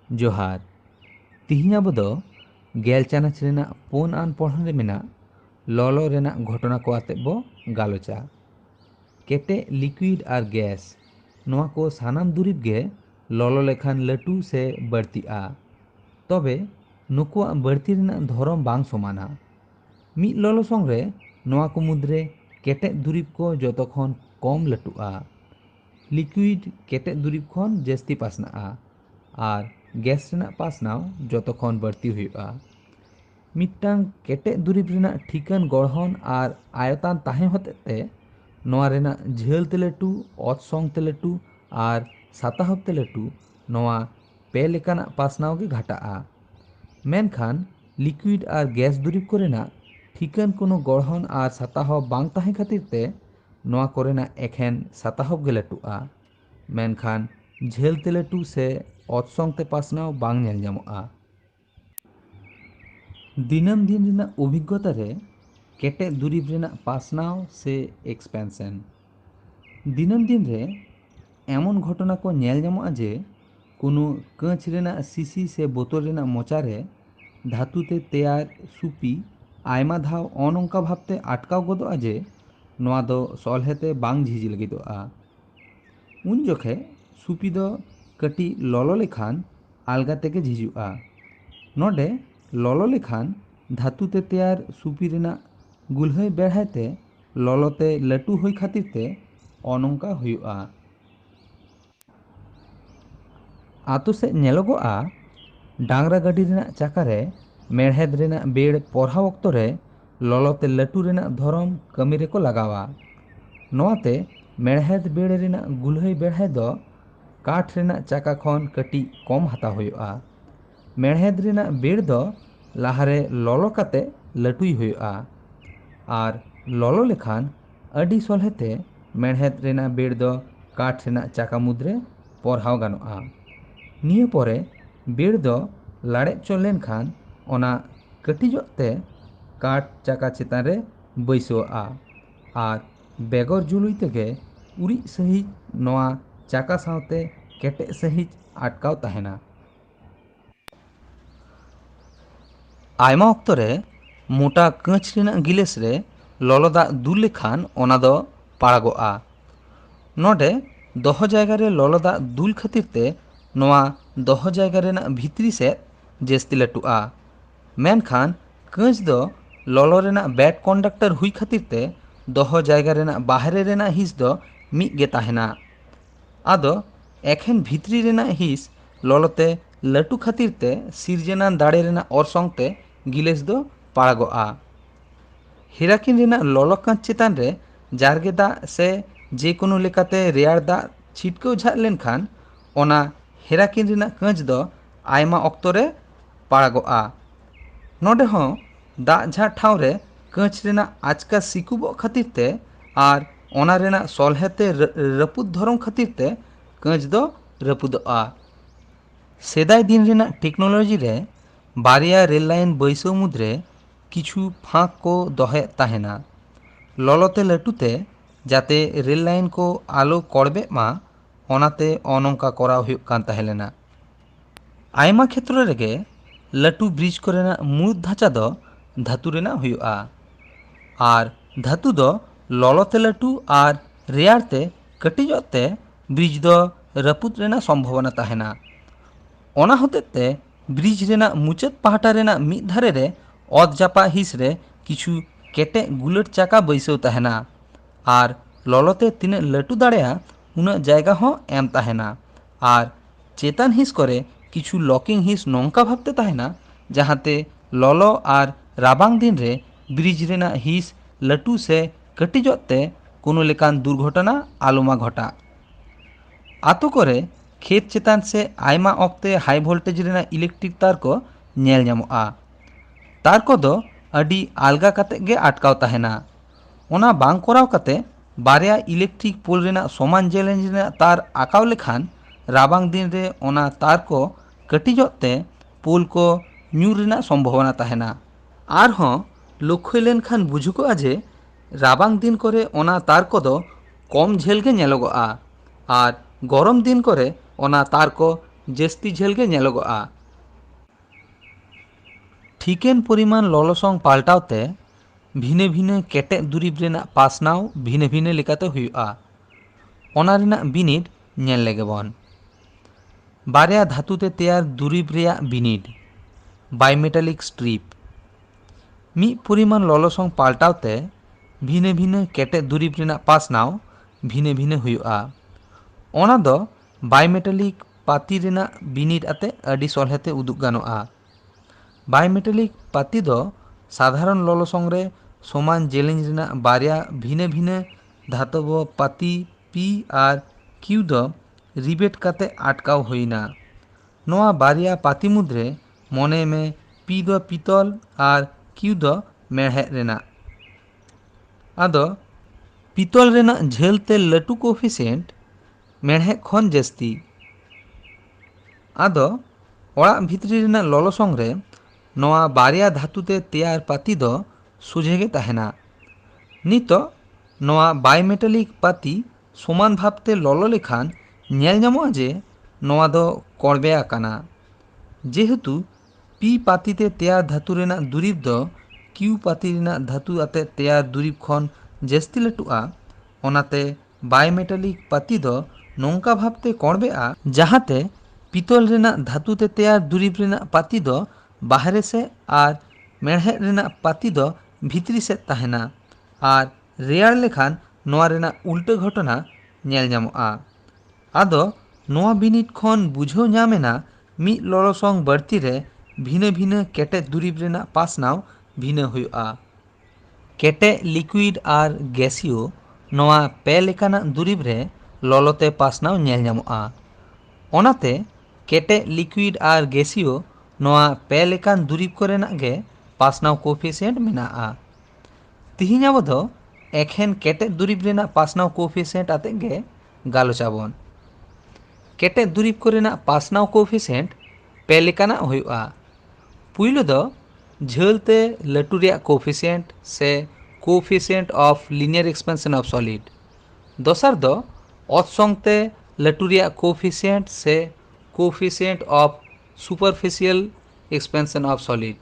जोहार तिहिन अब दो गेल चानाच रेना पुन आन पढ़न रे मेना ललो रेना घटना को आते बो गालोचा केटे लिक्विड और गैस नोआ को सानाम दुरीब गे ललो लेखान लटू से बढ़तीआ तबे नुकुआ बढ़ती रेना धरम बांग समाना मिद ललो संगे नोआ को मुद्रे केटे दुरीब को जतखन कम लटुआ लिक्विड केटे दुरीब खन जस्ती पासनाआ और गैस रेना पासनाव जतखन बढ़ती हुआ मिट्टांग केटे दुरीब रेना ठिकान गढ़न और आयतान ताहे होते नोआ रेना झेल ते लटू अत संग ते लटू और साताहब ते लटू नोआ पे लेकाना पासनाव गे घाटाआ मेनखान लिक्विड और गैस दुरीब कोरेना ठिकान कोनो गढ़न और साताहब बांग ताहे खातिर ते नोआ कोरेना एखेन साताहब गे लटुआ मेनखान झेल ते लटू से अत संग ते पासनाव बांग नेल ᱧᱟᱢᱚᱜᱼᱟ दिनम दिन रेना अभिज्ञता रे केटे दुरीब रेना पासनाव से एक्सपेंशन दिनम दिन रे एमन घटना को नेल ᱧᱟᱢᱚᱜᱼᱟ जे कोनो कांच रेना सीसी से बोतल रेना मोचा रे धातु ते तैयार सुपी आयमा धाव अनंका भावते आटकाव गदोआ जे नोआ दो सलहेते बांग झिझि लगिदोआ उन जोखे सुपी दो कटी ललो लेखान आलगा तेगे झिझुआ नोडे ललो लेखान धातु ते तैयार सुपी रेना गुल्है बेढ़ाते ललोते लटू होई खातिर ते अनंका हुआ आतो से नेलोगोआ डांगरा गाड़ी रेना चाकारे मेढ़ेद रेना बेड़ पढ़ाव वक्त रे ललोते लटू रेना धरम कमी रे को लगावा नोआते मेढ़ेद बेड़ रेना गुल्है बेढ़ाय दो काठ रेना चाका खन कटी कम हाता हुआ मेढ़ेद रेना बेड़ दो लाहारे ललो काते लटुई हुआ और ललो लेखान अडी सलहेते मेढ़ेद रेना बेड़ दो काठ रेना चाका मुद्रे पढ़ाव गानोआ निये परे बेड़ दो लाड़े चो लेनखान ओना कटिजोते काठ चाका चेतान रे बैसोआ और बेगर जुलुई तेगे उरी सहित नोआ चाका सावते केटे सहित आटकाव ताहेना आयमा वक्त रे मोटा कांच रेना गिलेस रे ललो दाग दुल लेखान ओना दो पाड़ागोआ नोडे दह जायगा रे ललो दाग दुल खातिर ते नोआ दह जायगा रेना भितरी से जस्ती लटुआ मेनखान कांच दो ललो रेना बैड कंडक्टर हुई खातिर ते दह जायगा रेना बाहरे रेना हिस दो मिद गे ताहेना आदो एखेन भितरी रेना हिस ललोते लटू खातिर ते सिरजेनान दाड़े रेना अरसंग ते गिलेस दो पाड़ागोआ हेराकिन रेना ललो कांच चेतान रे जारगे दाग से जे कोनो लेकाते रेयार दाग छिटकाव झाग लेनखान ओना हेराकिन रेना कांच दो आयमा अक्तो रे पाड़ागोआ नोडे हों दाग झाग ठाव रे कांच रेना आचका सिकुबो खातिर ते आर ओना रेना सलहेते रपुद धरम खातिर ते कांच दो रपुदोआ सेदाय दिन रेना टेक्नोलॉजी रे बारिया रेल लाइन बैसो मुद्रे किछु फाँक को दहे ताहेना ललोते लटूते जाते रेल लाइन को आलो कड़बे मा ओनाते अनंका कराव हुयुग कान ताहेलेना आयमा क्षेत्र रेगे लटू ब्रिज कोरेना मूल ढांचा दो धातु रेना हुयुगा और धातु दो ललोते लटू और रेयारते कटिजोते ब्रिज दो रपुद रेना संभावना ताहेना ओना होतेते ब्रिज रेना मुचाद पाहटा रेना मिद धारे रे अत जापा हिस रे किछु केटे गुलट चाका बैसव ताहेना और ललोते तिने लटू दाड़ेया उना जायगा हो एम ताहेना और चेतान हिस करे किछु लकिंग हिस नौका भाबते ताहेना जहाते ललो और राबांग दिन रे ब्रिज रेना हिस लटू से कटिजोते कोनो लेकान दुर्घटना आलोमा घटा आतो करे खेत चेतान से आयमा अक्ते हाई भोल्टेज रेना इलेक्ट्रिक तार को नेल ᱧᱟᱢᱚᱜᱼᱟ तार को दो अडी आलगा काते गे आटकाव ताहेना ओना बांग कराव काते बारिया इलेक्ट्रिक पोल रेना समान जेलेंज रेना तार आकाव लेखान राबांग दिन रे ओना तार को कटिजोते पोल को ᱧᱩᱨ रेना संभावना ताहेना आरहों लक्ष्य लेनखान बुझुगोआ जे राबांग दिन करे ओना तार को दो कम झेल गे नेलोगोआ और गरम दिन करे ओना तार को जास्ती झेल गे नेलोगोआ। ठीकेन परिमाण ललसंग पाल्टावते भिने भिने केटे दुरिब रेना पासनाव भिने भिने लेकाते हुयुआ। ओना रेना बिनिड नेल लेगेबन। बारिया धातुते तैयार दुरिब रेया बिनिड बाइमेटालिक स्ट्रिप। मी परिमाण ललसंग पाल्टावते भिने भिने केटे दुरिब रेना पासनाव भिने भिने हुयुआ। ओना दो बाइमेटालिक पाती रेना बिनिड आते अडी सलहेते उदुग गानोआ। बाइमेटालिक पाती दो साधारण ललसंग रे समान जेलेंज रेना बारिया भिने भिने धातब पाती पी और किउ दो रिबेट काते आटकाव हुईना। नोआ बारिया पाती मुद्रे मने में पी दो पितल और किउ दो मेढ़े रेना। आदो पितल रेना झेलते लटू कोफिशिएंट मेढ़े खन जस्ती। आदो ओड़ा भितरी रेना ललसंग रे नोआ बारिया धातुते तैयार पाती दो सुझेगे तहना। नितो नोआ बाइमेटालिक पाती समान भावते ललो लेखान नेल ᱧᱟᱢᱚᱜᱼᱟ जे नोआ दो कड़बेया काना। जेहेतु पी पातीते तैयार धातु रेना दुरिब दो किउ पाती रेना धातु आते तैयार दुरिब खन जस्ती लटुआ। ओनाते बाइमेटालिक पाती दो नोंका भावते कड़बेया जहाते पितल रेना धातुते तैयार दुरिब रेना पाती दो बाहरे से और मेढ़े रेना पाती दो भितरी से तहना और रेयार लेखान नोआ रेना उल्टे घटना नेल ᱧᱟᱢᱚᱜᱼᱟ। आदो नोआ बिनिड खन बुझो ᱧᱟᱢᱮᱱᱟ मिद ललसंग बाड़ती रे भिने भिने केटे दुरिब रेना पासनाव भिने हुयुआ। केटे लिक्विड और गैसियो नोआ पे लेकाना दुरिब रे ललोते पासनाव नेल ᱧᱟᱢᱚᱜᱼᱟ। ओनाते केटे लिक्विड और गैसियो नोआ पे लेकान दुरिब कोरेना गे पासनाव कोफिशिएंट मेनाआ। तिहिन आबो दो एखेन केटे दुरिब रेना पासनाव कोफिशिएंट आते गे गालोचाबन। केटे दुरिब कोरेना पासनाव कोफिशिएंट पे लेकाना हुयुआ। पुइलो दो झेलते लटू रेया कोफिशिएंट से coefficient of linear expansion of solid. दोसर दो अतसंगते लटू रेया कोफिशिएंट से coefficient of superficial expansion of solid.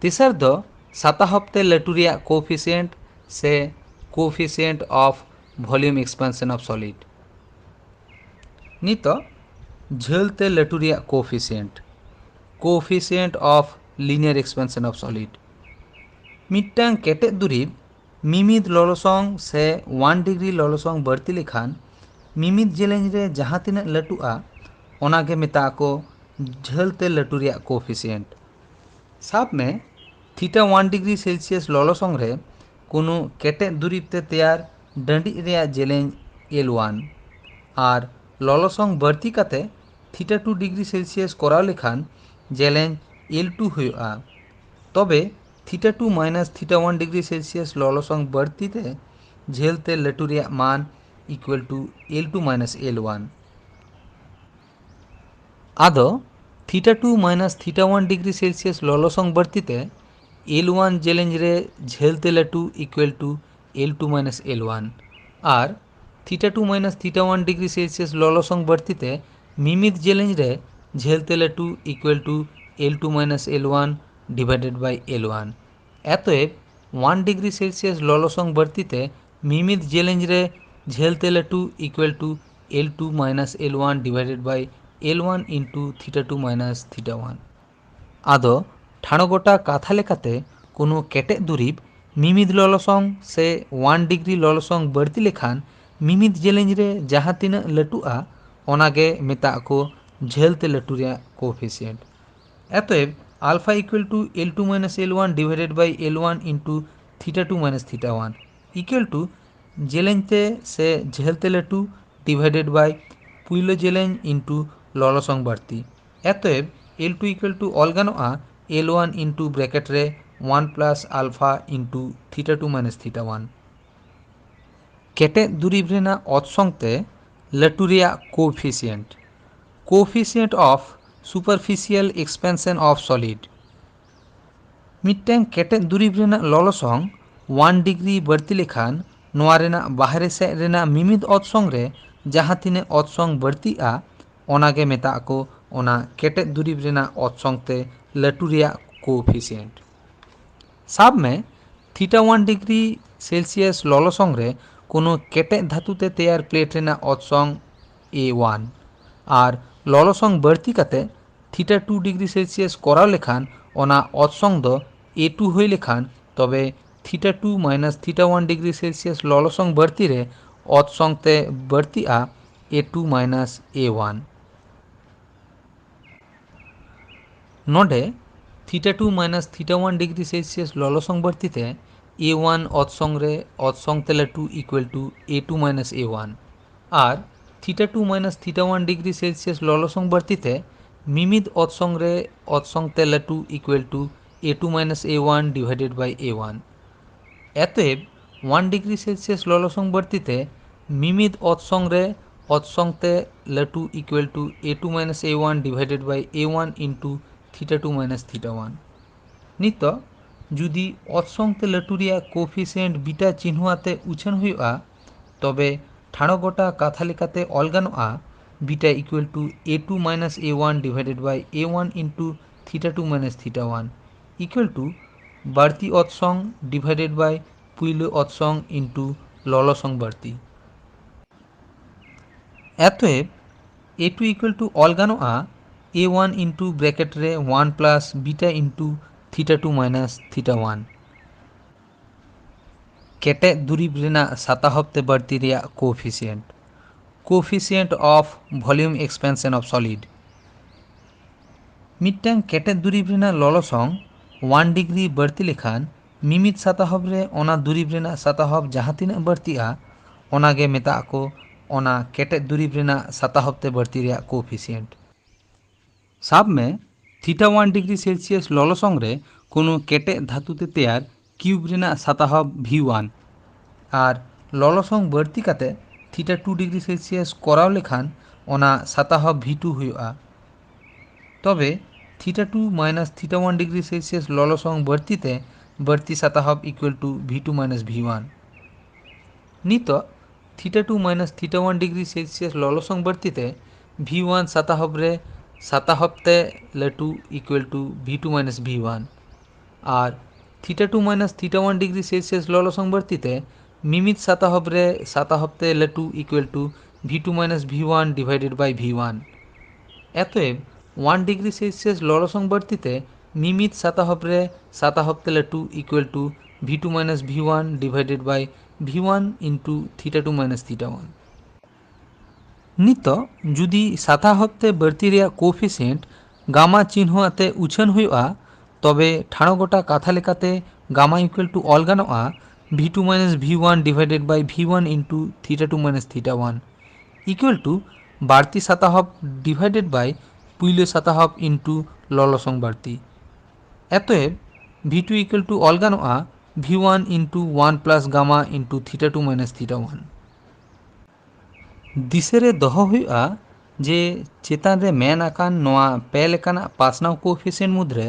तीसर दो सतहप्ते लटू रेया कोफिशिएंट से coefficient of volume expansion of solid. नितो झेलते लटू रेया coefficient of linear expansion of solid. मिट्टांग केटे दुरिब मिमिद ललसंग से 1 डिग्री ललसंग बढ़ती लेखान मिमिद जेलेंज रे जहाँ तिना लटुआ ओनागे मेता को झेलते लटू रेया कोफिशिएंट। साब में थीटा 1 डिग्री सेल्सियस ललसंग रे कोनो केटे दुरिब ते तैयार डंडी रेया जेलेंज L1 और ललसंग बढ़ती काते थीटा 2 डिग्री सेल्सियस कराव लेखान जेलेंज L2 हुयुआ। तबे theta 2 minus theta 1 degree Celsius ललसंग बढ़ती ते झेलते लटू रेया मान equal to L2 minus L1। आदो theta 2 minus theta 1 degree Celsius ललसंग बढ़ती ते L1 जेलेंज रे झेलते लटू equal to L2 minus L1 और theta 2 minus theta 1 degree Celsius ललसंग बढ़ती ते मिमिद जेलेंज रे झेलते लटू equal to L2 minus L1 divided by L1। अतएव 1 डिग्री सेल्सियस ललसंग बढ़ती ते मिमिद जेलेंज रे झेलते लटू equal to L2 minus L1 divided by L1 into theta 2 minus theta 1। आदो ठाणो गोटा काथा लेकाते कोनो केटे दुरिब मिमिद ललसंग से 1 डिग्री ललसंग बढ़ती लेखान मिमिद जेलेंज रे जहाँ तिना लटुआ ओनागे मेता को झेलते लटू रेया कोफिशिएंट। अतएव alpha equal to L2 minus L1 divided by L1 into theta 2 minus theta 1 equal to जेलेंजते से झेलते लटू डिवाइडेड बाई पुइलो जेलेंज इंटू ललसंग बढ़ती। अतएव L2 इक्वल टू ऑल गानोआ L1 इंटू ब्रैकेट रे 1 plus alpha into theta 2 minus theta 1। केटे दुरिब रेना अतसंगते लटू रेया coefficient of superficial expansion of solid. मिट्टांग केटे दुरिब रेना ललसंग 1 डिग्री बढ़ती लेखान नोआ रेना बाहरे से रेना मिमिद अतसंग रे जहाँ तिने अतसंग बढ़ती आ ᱚᱱᱟᱜᱮ ᱢᱮᱛᱟᱜ ᱟᱠᱚ ᱚᱱᱟ ᱠᱮᱴᱮᱡ ᱫᱩᱨᱤᱵ ᱨᱮᱱᱟᱜ ᱚᱨᱥᱚᱝ ᱛᱮ ᱞᱟᱹᱴᱩ ᱨᱮᱭᱟᱜ কোএফিসিয়েন্ট। সাব মে θ1 ডিগ্রি সেলসিয়াস ললসং রে কোনো কেটেজ ধাতুতে তৈয়ার প্লেট রেনাᱜ অর্সং A1 আর ললসং বাড়তি কাতে θ2 ডিগ্রি সেলসিয়াস করাও লেখান ওনা অর্সং দ A2 হই লেখান তবে θ2 মাইনাস θ1 ডিগ্রি সেলসিয়াস ললসং বাড়তি রে অর্সং তে বাড়তি আ A2 মাইনাস A1 নোডে θ2 মাইনাস θ1 ডিগ্রি সেলসিয়াস ললসং বাড়তিতে A1 অর্সং রে অর্সং তে লাটু equal to A2 minus A1 আর θ2 মাইনাস θ1 ডিগ্রি সেলসিয়াস ললসং বাড়তিতে মিমিদ অর্সং রে অর্সং তে লাটু equal to A2 minus A1 divided by A1 এতএব 1 ডিগ্রি সেলসিয়াস ললসং বাড়তিতে মিমিদ অর্সং রে অর্সং তে লাটু equal to A2 minus A1 divided by A1 into θ2 minus θ1 নিত যদি অর্সং তে লাটু রিয়া কোফিসিয়েন্ট বিটা চিহ্ন আতে উছান হুᱭᱩᱜᱼᱟ তবে ঠাড়ো গোটা কাথা লেখাতে অল গানোᱜᱼᱟ beta equal to A2 minus A1 divided by A1 into θ2 minus θ1 equal to বাড়তি অর্সং ডিভাইডেড বাই পুইলো অর্সং ইন্টু ললসং বাড়তি এতএব A2 ইকুয়াল টু অল গানোগᱼᱟ A1 ইন্টু ব্র্যাকেট রে 1 প্লাস বিটা ইন্টু θ2 মাইনাস θ1 কেটেজ দুরিব রেনাᱜ সাতাহব তে বাড়তি রেয়াᱜ coefficient coefficient of volume expansion of solid মিদটাং কেটেজ দুরিব রেনাᱜ ললসং 1 ডিগ্রি বাড়তি লেখান মিমিদ সাতাহব রে ওনা দুরিব রেনাᱜ সাতাহব যাহা তিনাᱹᱜ বাড়তিᱜᱼᱟ ওনাগে মেতাᱜ ᱟᱠᱚ ওনা কেটেজ দুরিব রেনাᱜ সাতাহব তে বাড়তি রেয়াᱜ কোএফিসিয়েন্ট সাব মে θ1 ডিগ্রি সেলসিয়াস ললসং রে কোনো কেটেজ ধাতুতে তৈয়ার কিউব রেনাᱜ সাতাহব V1 আর ললসং বাড়তি কাতে θ2 ডিগ্রি সেলসিয়াস করাও লেখান ওনা সাতাহব V2 হুᱭᱩᱜᱼᱟ তবে θ2 মাইনাস θ1 ডিগ্রি সেলসিয়াস ললসং বাড়তিতে বাড়তি সাতাহব equal to V2 minus V1 নিত θ2 মাইনাস θ1 ডিগ্রি সেলসিয়াস ললসং বাড়তিতে V1 সাতাহব রে সাতাহব তে লাটু equal to V2 minus V1 আর θ2 মাইনাস θ1 ডিগ্রি সেলসিয়াস ললসং বাড়তিতে মিমিদ সাতাহব রে সাতাহব তে লাটু equal to V2 minus V1 divided by V1 এতএব 1 ডিগ্রি সেলসিয়াস ললসং বাড়তিতে মিমিদ সাতাহব রে সাতাহব তে লাটু equal to V2 minus V1 divided by V1 into θ2 minus θ1 নিত যদি সাতাহব তে বাড়তি রেয়াᱜ কোএফিসিয়েন্ট গামা চিহ্ন আতে উছান হুᱭᱩᱜᱼᱟ তবে ঠাড়ো গোটা কাথা লেখাতে গামা ইকুয়াল টু অল গানোগᱼᱟ V2 minus V1 divided by V1 into θ2 minus θ1 equal to বাড়তি সাতাহব ডিভাইডেড বাই পুইলো সাতাহব ইন্টু ললসং বাড়তি এতএব V2 ইকুয়াল টু অল গানোগᱼᱟ V1 into 1 plus gamma into θ2 minus θ1 দিশেরে দহ হুᱭᱩᱜᱼᱟ যে চেতান রে মেন আকান নোয়া পে লেকানাᱜ পাসনাᱣ কোএফিসিয়েন্ট মুদ্রে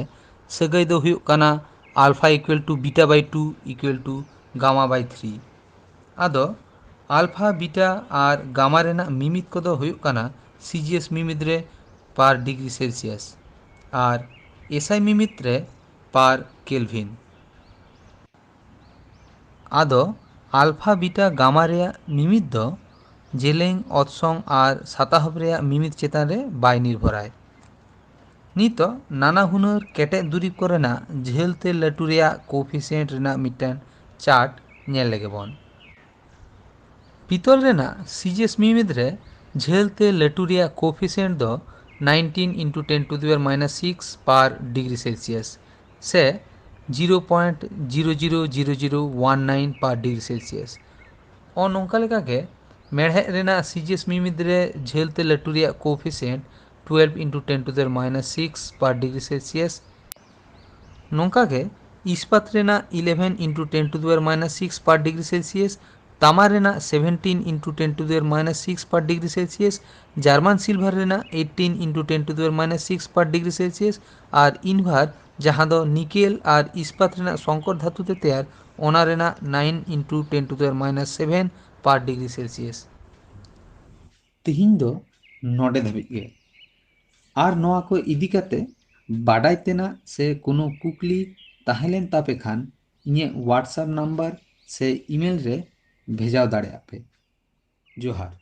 সাগাই ᱫᱚ ᱦᱩᱭᱩᱜ ᱠᱟᱱᱟ alpha equal to beta by 2 equal to gamma by 3 আদো আলফা বিটা আর গামা রেনাᱜ মিমিদ কদো হুᱭᱩᱜ ᱠᱟᱱᱟ সিজিএস মিমিদ রে পার ডিগ্রি সেলসিয়াস আর এসআই মিমিদ রে পার কেলভিন আদো আলফা বিটা গামা রেয়াᱜ মিমিদ ᱫᱚ জেলেং অর্সং আর সাতাহব রেয়াᱜ মিমিদ চেতান রে বাই নির্ভরায় নিত নানা হুনার কেটেজ দুরিব করেনাᱜ ঝেল তে লাটু রেয়াᱜ কোএফিসিয়েন্ট রেনাᱜ মিদটান চার্ট ᱧᱮᱞ ᱞᱮᱜᱮ ᱵᱚᱱ পিতল রেনাᱜ সিজিএস মিমিদ রে ঝেল তে লাটু রেয়াᱜ কোএফিসিয়েন্ট ᱫᱚ 19 into 10 to the power minus 6 per degree Celsius সে 0.000019 পার ডিগ্রি সেলসিয়াস ও নঙ্কা লেকাগে মেড়হেᱡ রেনাᱜ সিজিএস মিমিদ রে ঝেল তে লাটু রেয়াᱜ coefficient 12 into 10 to the power minus 6 per degree Celsius নঙ্কাগে ইস্পাত রেনাᱜ 11 into 10 to the power minus 6 per degree Celsius তামা রেনাᱜ 17 into 10 to the power minus 6 per degree Celsius German silver রেনাᱜ 18 into 10 to the power minus 6 per degree Celsius আর Invar যাহা দ nickel আর ইস্পাত রেনাᱜ সংকর ধাতুতে তৈয়ার ওনা রেনাᱜ 9 into 10 to the power minus 7 per degree Celsius তিহিন দ नोडे धाबिज गे। आर नोआ को इदी काते बाडाय तेनाग से कोनो कुकली ताहेलेन तापे खान इᱧᱟᱹᱜ व्हाट्सएप नंबर से ईमेल रे भेजाव दाड़ेयाग पे। जोहार।